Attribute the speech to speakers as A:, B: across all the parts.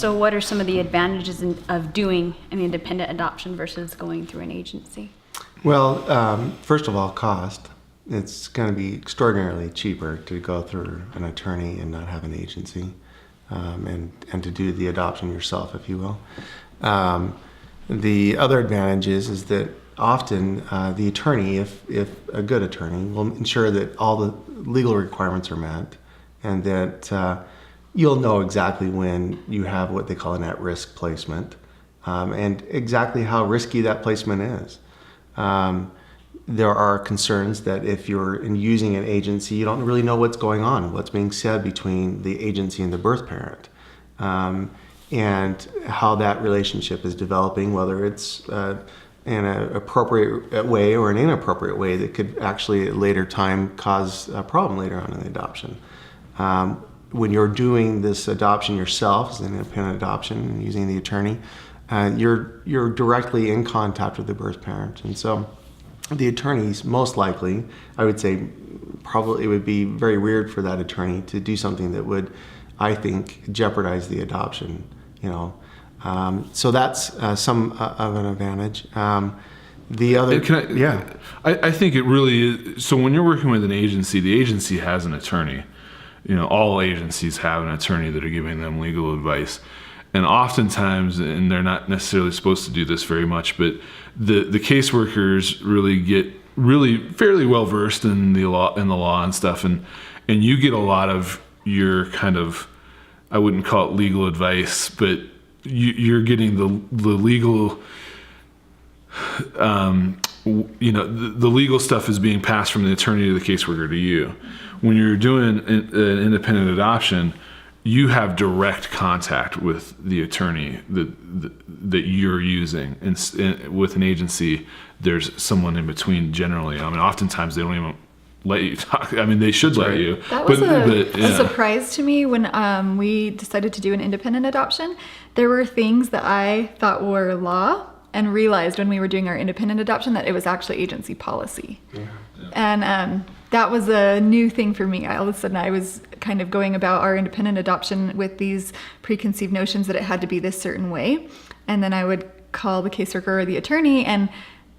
A: So what are some of the advantages of doing an independent adoption versus going through an agency?
B: Well, first of all, cost. It's going to be extraordinarily cheaper to go through an attorney and not have an agency, and to do the adoption yourself, if you will. The other advantage is that often the attorney, if a good attorney, will ensure that all the legal requirements are met, and that you'll know exactly when you have what they call an at-risk placement, and exactly how risky that placement is. There are concerns that if you're using an agency, you don't really know what's going on, what's being said between the agency and the birth parent, and how that relationship is developing, whether it's in an appropriate way or an inappropriate way that could actually at a later time cause a problem later on in the adoption. When you're doing this adoption yourself, as an independent adoption, using the attorney, you're directly in contact with the birth parent. And so the attorneys, most likely, I would say probably it would be very weird for that attorney to do something that would, I think, jeopardize the adoption, So that's some of an advantage. The other,
C: I think it really is. So when you're working with an agency, the agency has an attorney. All agencies have an attorney that are giving them legal advice. And oftentimes, and they're not necessarily supposed to do this very much, but the caseworkers really get fairly well versed in the law and stuff, and you get a lot of your kind of, I wouldn't call it legal advice, but you're getting the legal, the legal stuff is being passed from the attorney to the caseworker to you. When you're doing an independent adoption, you have direct contact with the attorney that you're using, and with an agency, there's someone in between generally. I mean, oftentimes they don't even let you talk. I mean, they should let you.
D: That was a surprise to me when we decided to do an independent adoption. There were things that I thought were law and realized when we were doing our independent adoption that it was actually agency policy.
B: Yeah.
D: And that was a new thing for me. All of a sudden I was kind of going about our independent adoption with these preconceived notions that it had to be this certain way. And then I would call the caseworker or the attorney and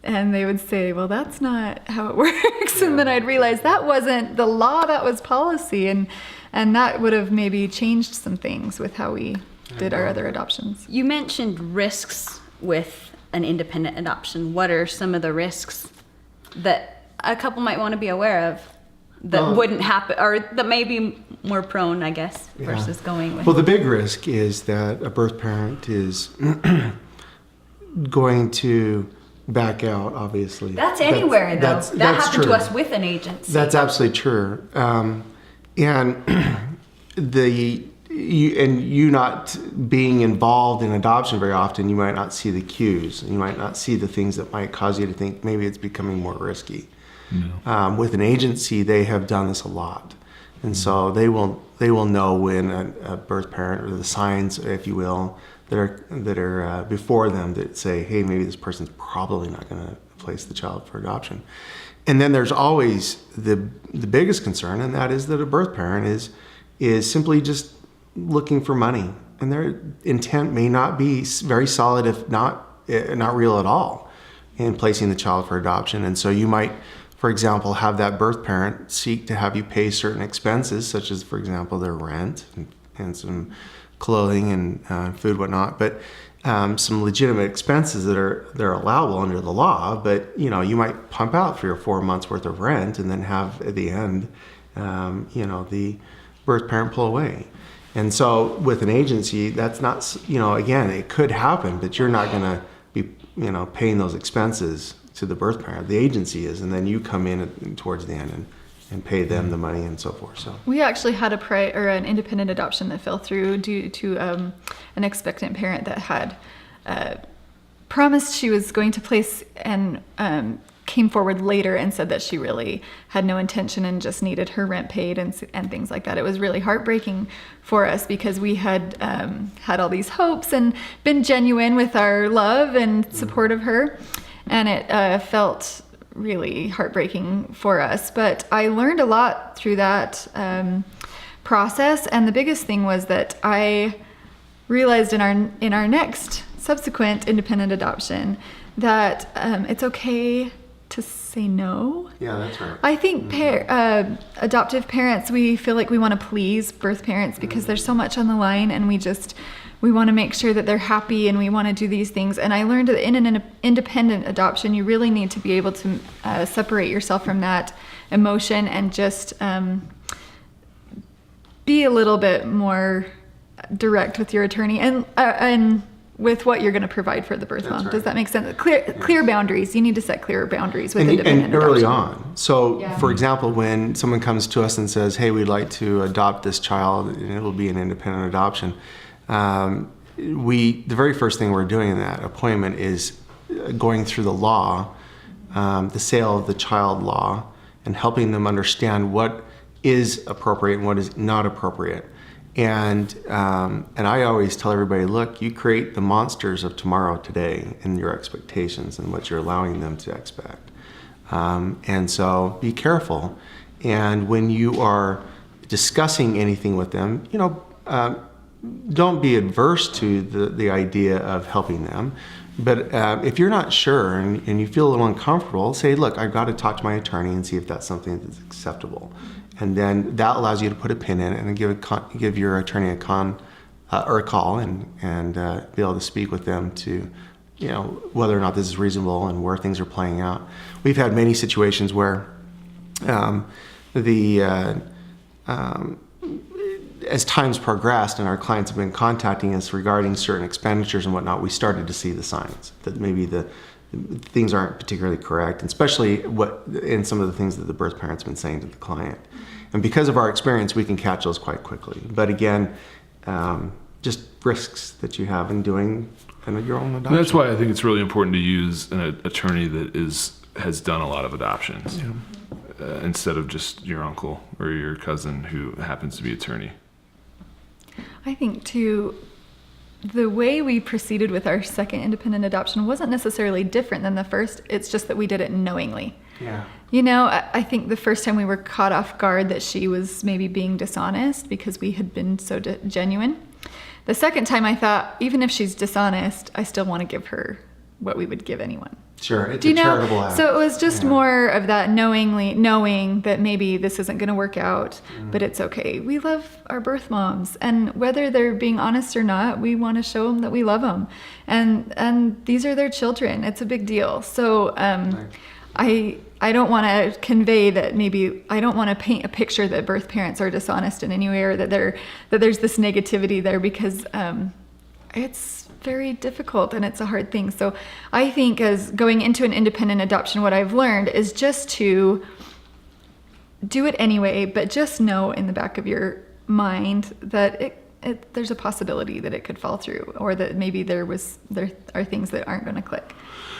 D: they would say, well, that's not how it works. And then I'd realize that wasn't the law, that was policy. And that would have maybe changed some things with how we did our other adoptions.
A: You mentioned risks with an independent adoption. What are some of the risks that a couple might want to be aware of that wouldn't happen, or that may be more prone, I guess, versus going with?
B: Well, the big risk is that a birth parent is going to back out, obviously.
A: That's anywhere, though. That happened
B: true.
A: to us with an agency.
B: That's absolutely true. And you not being involved in adoption very often, you might not see the cues. You might not see the things that might cause you to think maybe it's becoming more risky. No. With an agency, they have done this a lot, and so they will know when a birth parent, or the signs, if you will, that are before them that say, hey, maybe this person's probably not going to place the child for adoption. And then there's always the biggest concern, and that is that a birth parent is simply just looking for money, and their intent may not be very solid, if not real at all, in placing the child for adoption. And so you might, for example, have that birth parent seek to have you pay certain expenses, such as, for example, their rent and some clothing and food, whatnot, but some legitimate expenses they're allowable under the law. But you might pump out 3 or 4 months worth of rent and then have at the end, the birth parent pull away. And so with an agency, that's not, again, it could happen, but you're not going to be, paying those expenses to the birth parent. The agency is, and then you come in towards the end and pay them the money and so forth. So
D: we actually had an independent adoption that fell through due to an expectant parent that had promised she was going to place and came forward later and said that she really had no intention and just needed her rent paid and things like that. It was really heartbreaking for us because we had had all these hopes and been genuine with our love and support of her, and it felt really heartbreaking for us. But I learned a lot through that process, and the biggest thing was that I realized in our next subsequent independent adoption that it's okay to say no.
B: Yeah, that's right.
D: I think adoptive parents, we feel like we want to please birth parents because there's so much on the line, and we want to make sure that they're happy, and we want to do these things. And I learned that in an independent adoption, you really need to be able to separate yourself from that emotion and just be a little bit more direct with your attorney and with what you're going to provide for the birth mom.
B: right.
D: Does that make sense? Clear boundaries. You need to set clear boundaries with independent
B: and early
D: adoption.
B: on. So,
D: Yeah.
B: for example, when someone comes to us and says, "Hey, we'd like to adopt this child," and it'll be an independent adoption, the very first thing we're doing in that appointment is going through the law, the sale of the child law, and helping them understand what is appropriate and what is not appropriate. And I always tell everybody, look, you create the monsters of tomorrow today in your expectations and what you're allowing them to expect. And so be careful. And when you are discussing anything with them, don't be adverse to the idea of helping them. But if you're not sure and you feel a little uncomfortable, say, look, I've got to talk to my attorney and see if that's something that's acceptable. And then that allows you to put a pin in it and give your attorney a call and be able to speak with them to, whether or not this is reasonable and where things are playing out. We've had many situations where as time's progressed and our clients have been contacting us regarding certain expenditures and whatnot, we started to see the signs that maybe the things aren't particularly correct, and especially in some of the things that the birth parent's been saying to the client. And because of our experience, we can catch those quite quickly. But again, just risks that you have in doing your own adoption.
C: And that's why I think it's really important to use an attorney that has done a lot of adoptions, instead of just your uncle or your cousin who happens to be attorney.
D: I think too, the way we proceeded with our second independent adoption wasn't necessarily different than the first. It's just that we did it knowingly.
B: Yeah.
D: I think the first time we were caught off guard that she was maybe being dishonest because we had been so genuine. The second time I thought, even if she's dishonest, I still want to give her what we would give anyone.
B: Sure, it's a charitable act.
D: So it was just more of that knowing that maybe this isn't going to work out, but it's okay. We love our birth moms, and whether they're being honest or not, we want to show them that we love them, and these are their children. It's a big deal. So I don't want to convey that maybe I don't want to paint a picture that birth parents are dishonest in any way or that there's this negativity there, because it's very difficult and it's a hard thing. So I think as going into an independent adoption, what I've learned is just to do it anyway, but just know in the back of your mind that there's a possibility that it could fall through, or that maybe there are things that aren't going to click.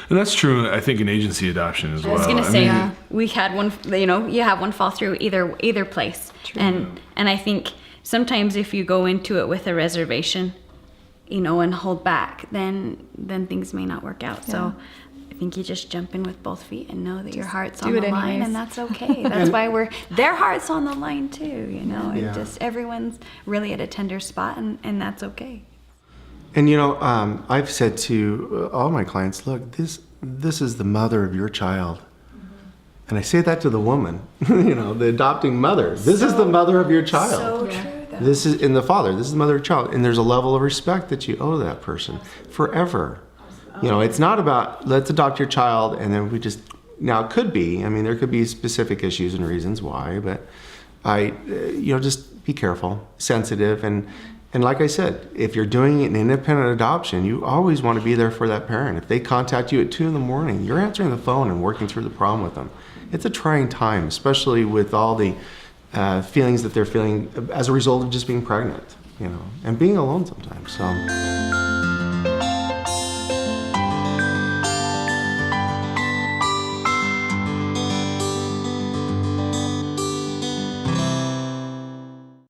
C: And that's true, I think, in agency adoption as well.
A: I was gonna say, we had one. You have one fall through either place.
D: True.
A: And I think sometimes if you go into it with a reservation, and hold back, then things may not work out. So I think you just jump in with both feet and know that your heart's on the line, and that's okay. That's why their heart's on the line too.
B: Yeah.
A: Just everyone's really at a tender spot, and that's okay.
B: And I've said to all my clients, look, this is the mother of your child. And I say that to the woman, the adopting mother. This is the mother of your child.
A: So true.
B: This is in the father. This is the mother of your child. And there's a level of respect that you owe that person forever. It's not about let's adopt your child and then now it could be. I mean, there could be specific issues and reasons why, but just be careful, sensitive, and like I said, if you're doing an independent adoption, you always want to be there for that parent. If they contact you at 2 a.m, you're answering the phone and working through the problem with them. It's a trying time, especially with all the feelings that they're feeling as a result of just being pregnant, and being alone sometimes. So.